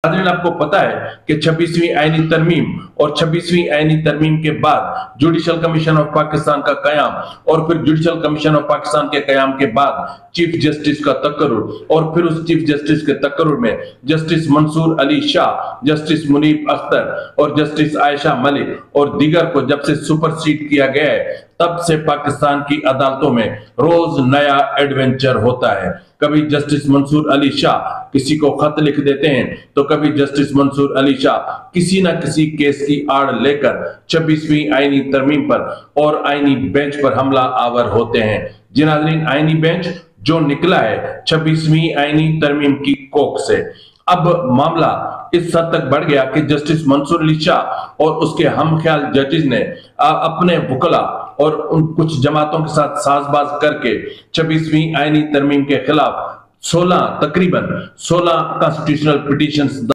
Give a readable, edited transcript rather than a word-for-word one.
नाज़रीन, आपको पता है कि 26वीं आईनी तरमीम और 26वीं आईनी तरमीम के बाद जुडिशल कमीशन ऑफ पाकिस्तान का कयाम और फिर जुडिशल कमीशन ऑफ पाकिस्तान के कयाम के बाद चीफ जस्टिस का तकर्रुर और फिर उस चीफ जस्टिस के तकर्रुर में जस्टिस मंसूर अली शाह, जस्टिस मुनीब अख्तर और जस्टिस आयशा मलिक और दीगर को जब से सुपरसीड किया गया है, तब से पाकिस्तान की अदालतों में रोज नया एडवेंचर होता है। कभी जस्टिस मंसूर अली शाह किसी को खत लिख देते हैं तो कभी जस्टिस मंसूर अली शाह किसी न किसी केस की आड़ लेकर 26वीं आईनी तरमीम पर और आईनी बेंच पर हमला आवर होते हैं। जी नाज़रीन, आईनी बेंच जो निकला है 26वीं आईनी तरमीम की कोख से, अब मामला इस हद तक बढ़ गया कि जस्टिस मंसूर अली शाह और उसके हमख्याल जजेस ने अपने वकला और उन कुछ जमातों के साथ साजबाज करके 26वीं आईनी तरमीम के खिलाफ तकरीबन 16 कॉन्स्टिट्यूशनल पिटीशंस